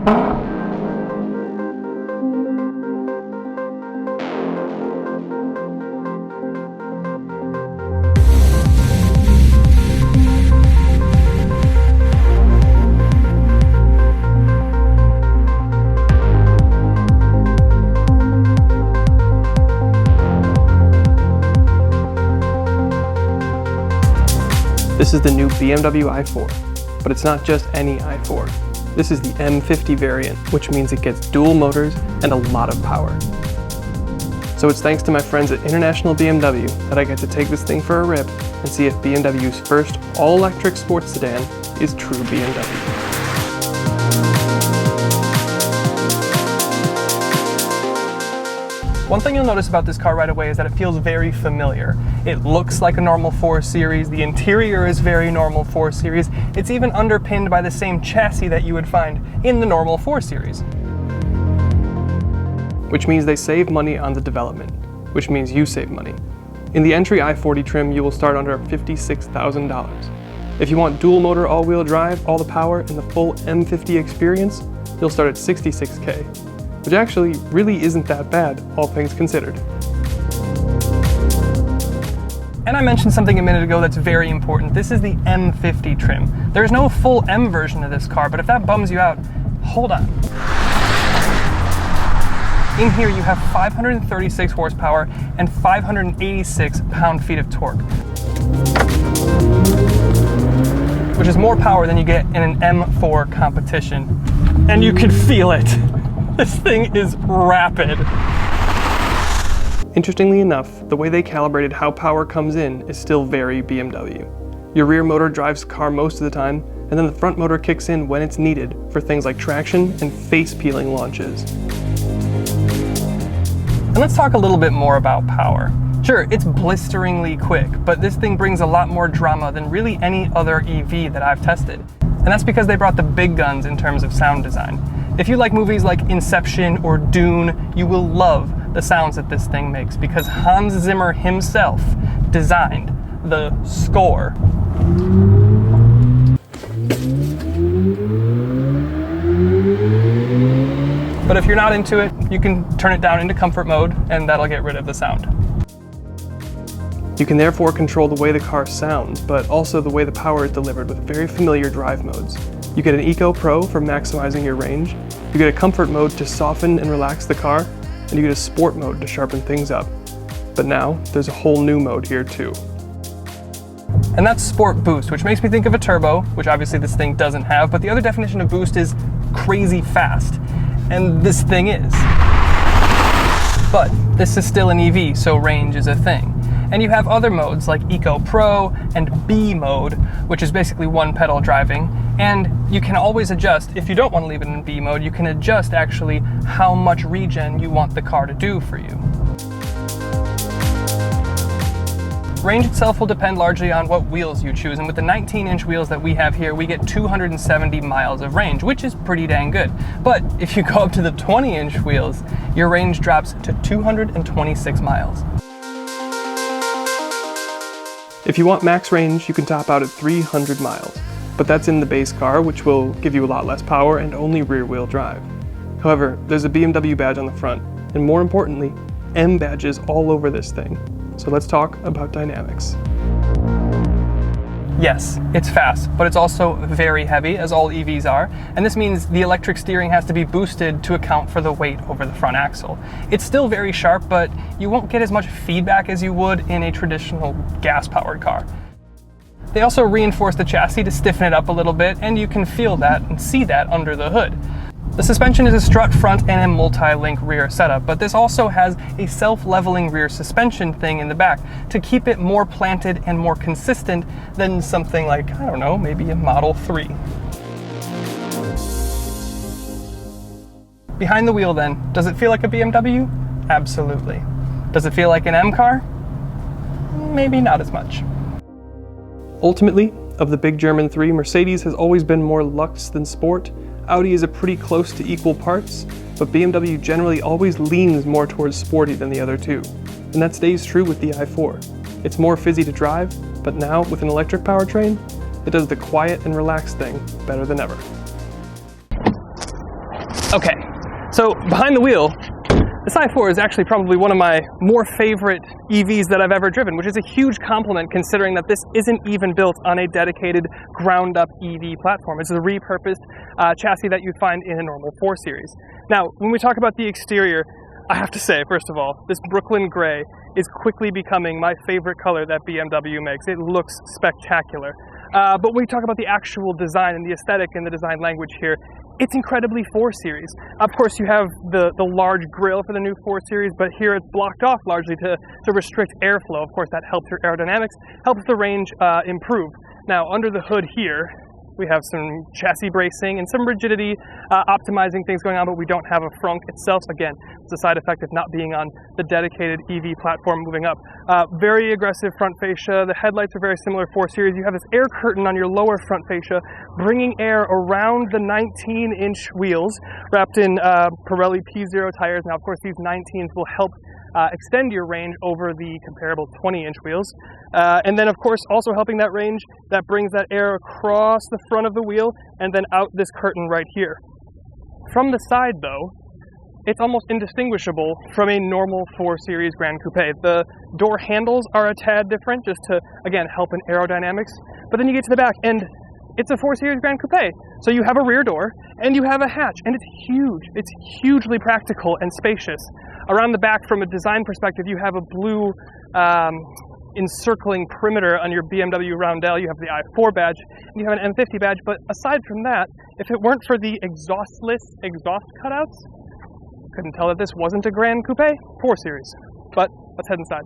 This is the new BMW i4, but it's not just any i4. This is the M50 variant, which means it gets dual motors and a lot of power. So it's thanks to my friends at International BMW that I get to take this thing for a rip and see if BMW's first all-electric sports sedan is true BMW. One thing you'll notice about this car right away is that it feels very familiar. It looks like a normal 4 Series, the interior is very normal 4 Series, it's even underpinned by the same chassis that you would find in the normal 4 Series. Which means they save money on the development, which means you save money. In the entry i40 trim, you will start under $56,000. If you want dual motor all-wheel drive, all the power, and the full M50 experience, you'll start at $66K. Which actually really isn't that bad, all things considered. And I mentioned something a minute ago that's very important. This is the M50 trim. There's no full M version of this car, but if that bums you out, hold on. In here you have 536 horsepower and 586 pound-feet of torque, which is more power than you get in an M4 competition. And you can feel it. This thing is rapid. Interestingly enough, the way they calibrated how power comes in is still very BMW. Your rear motor drives the car most of the time, and then the front motor kicks in when it's needed for things like traction and face-peeling launches. And let's talk a little bit more about power. Sure, it's blisteringly quick, but this thing brings a lot more drama than really any other EV that I've tested. And that's because they brought the big guns in terms of sound design. If you like movies like Inception or Dune, you will love the sounds that this thing makes because Hans Zimmer himself designed the score. But if you're not into it, you can turn it down into comfort mode and that'll get rid of the sound. You can therefore control the way the car sounds, but also the way the power is delivered with very familiar drive modes. You get an Eco Pro for maximizing your range, you get a comfort mode to soften and relax the car, and you get a sport mode to sharpen things up. But now, there's a whole new mode here too. And that's Sport Boost, which makes me think of a turbo, which obviously this thing doesn't have, but the other definition of boost is crazy fast. And this thing is. But this is still an EV, so range is a thing. And you have other modes like Eco Pro and B mode, which is basically one pedal driving. And you can always adjust, if you don't want to leave it in B mode, you can adjust actually how much regen you want the car to do for you. Range itself will depend largely on what wheels you choose, and with the 19-inch wheels that we have here, we get 270 miles of range, which is pretty dang good. But if you go up to the 20-inch wheels, your range drops to 226 miles. If you want max range, you can top out at 300 miles, but that's in the base car, which will give you a lot less power and only rear-wheel drive. However, there's a BMW badge on the front, and more importantly, M badges all over this thing. So let's talk about dynamics. Yes, it's fast, but it's also very heavy, as all EVs are, and this means the electric steering has to be boosted to account for the weight over the front axle. It's still very sharp, but you won't get as much feedback as you would in a traditional gas-powered car. They also reinforce the chassis to stiffen it up a little bit, and you can feel that and see that under the hood. The suspension is a strut front and a multi-link rear setup, but this also has a self-leveling rear suspension thing in the back to keep it more planted and more consistent than something like, I don't know, maybe a Model 3. Behind the wheel then, does it feel like a BMW? Absolutely. Does it feel like an M car? Maybe not as much. Ultimately, of the big German three, Mercedes has always been more luxe than sport. Audi is a pretty close to equal parts, but BMW generally always leans more towards sporty than the other two. And that stays true with the i4. It's more fizzy to drive, but now with an electric powertrain, it does the quiet and relaxed thing better than ever. Okay, so behind the wheel, this i4 is actually probably one of my more favorite EVs that I've ever driven, which is a huge compliment considering that this isn't even built on a dedicated ground-up EV platform. It's a repurposed chassis that you'd find in a normal 4 Series. Now, when we talk about the exterior, I have to say, first of all, this Brooklyn gray is quickly becoming my favorite color that BMW makes. It looks spectacular. But when we talk about the actual design and the aesthetic and the design language here, it's incredibly 4 Series. Of course, you have the large grille for the new 4 Series, but here it's blocked off largely to restrict airflow. Of course, that helps your aerodynamics, helps the range improve. Now, under the hood here, we have some chassis bracing and some rigidity optimizing things going on, but we don't have a frunk itself. Again, it's a side effect of not being on the dedicated EV platform moving up. Very aggressive front fascia. The headlights are very similar 4 Series. You have this air curtain on your lower front fascia, bringing air around the 19-inch wheels, wrapped in Pirelli P0 tires. Now, of course, these 19s will help extend your range over the comparable 20-inch wheels. And then, of course, also helping that range, that brings that air across the front of the wheel and then out this curtain right here. From the side, though, it's almost indistinguishable from a normal 4 Series Grand Coupe. The door handles are a tad different, just to, again, help in aerodynamics. But then you get to the back, and it's a 4 Series Grand Coupe. So you have a rear door, and you have a hatch, and it's huge. It's hugely practical and spacious. Around the back, from a design perspective, you have a blue encircling perimeter on your BMW roundel. You have the i4 badge, and you have an M50 badge, but aside from that, if it weren't for the exhaustless exhaust cutouts, couldn't tell that this wasn't a Grand Coupe 4 Series. But let's head inside.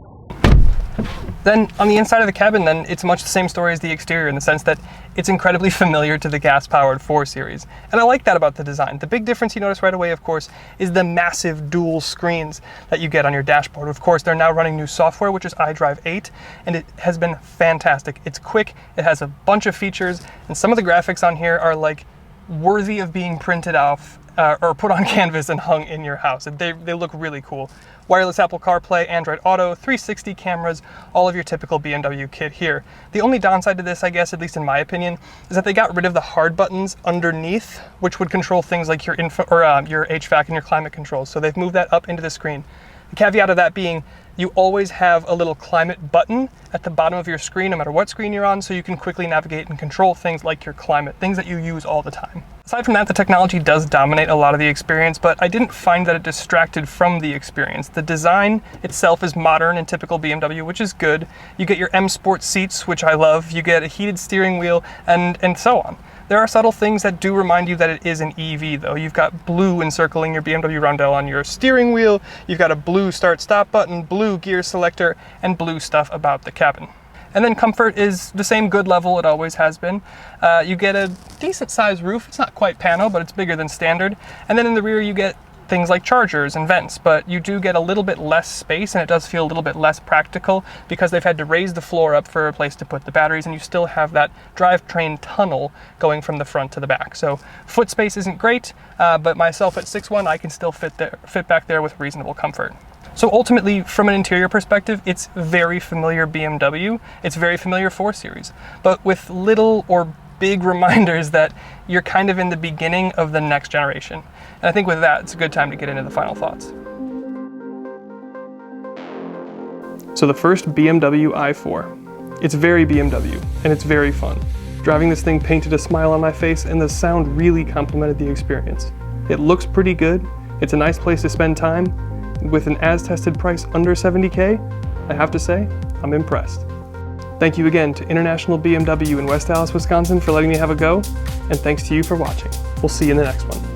Then on the inside of the cabin, then it's much the same story as the exterior in the sense that it's incredibly familiar to the gas-powered 4 Series. And I like that about the design. The big difference you notice right away, of course, is the massive dual screens that you get on your dashboard. Of course, they're now running new software, which is iDrive 8, and it has been fantastic. It's quick, it has a bunch of features, and some of the graphics on here are like worthy of being printed off or put on canvas and hung in your house. They look really cool. Wireless Apple CarPlay, Android Auto, 360 cameras, all of your typical BMW kit here. The only downside to this, I guess, at least in my opinion, is that they got rid of the hard buttons underneath, which would control things like your your HVAC and your climate controls. So they've moved that up into the screen. The caveat of that being, you always have a little climate button at the bottom of your screen, no matter what screen you're on, so you can quickly navigate and control things like your climate, things that you use all the time. Aside from that, the technology does dominate a lot of the experience, but I didn't find that it distracted from the experience. The design itself is modern and typical BMW, which is good. You get your M Sport seats, which I love. You get a heated steering wheel, and so on. There are subtle things that do remind you that it is an EV, though. You've got blue encircling your BMW roundel on your steering wheel, you've got a blue start-stop button, blue gear selector, and blue stuff about the cabin. And then comfort is the same good level it always has been. You get a decent-sized roof. It's not quite pano, but it's bigger than standard. And then in the rear you get things like chargers and vents, but you do get a little bit less space, and it does feel a little bit less practical because they've had to raise the floor up for a place to put the batteries, and you still have that drivetrain tunnel going from the front to the back. So foot space isn't great, but myself at 6'1", I can still fit back there with reasonable comfort. So ultimately, from an interior perspective, it's very familiar BMW. It's very familiar 4 Series, but with little or big reminders that you're kind of in the beginning of the next generation. And I think with that, it's a good time to get into the final thoughts. So the first BMW i4. It's very BMW, and it's very fun. Driving this thing painted a smile on my face, and the sound really complemented the experience. It looks pretty good. It's a nice place to spend time. With an as-tested price under $70K, I have to say, I'm impressed. Thank you again to International BMW in West Allis, Wisconsin for letting me have a go, and thanks to you for watching. We'll see you in the next one.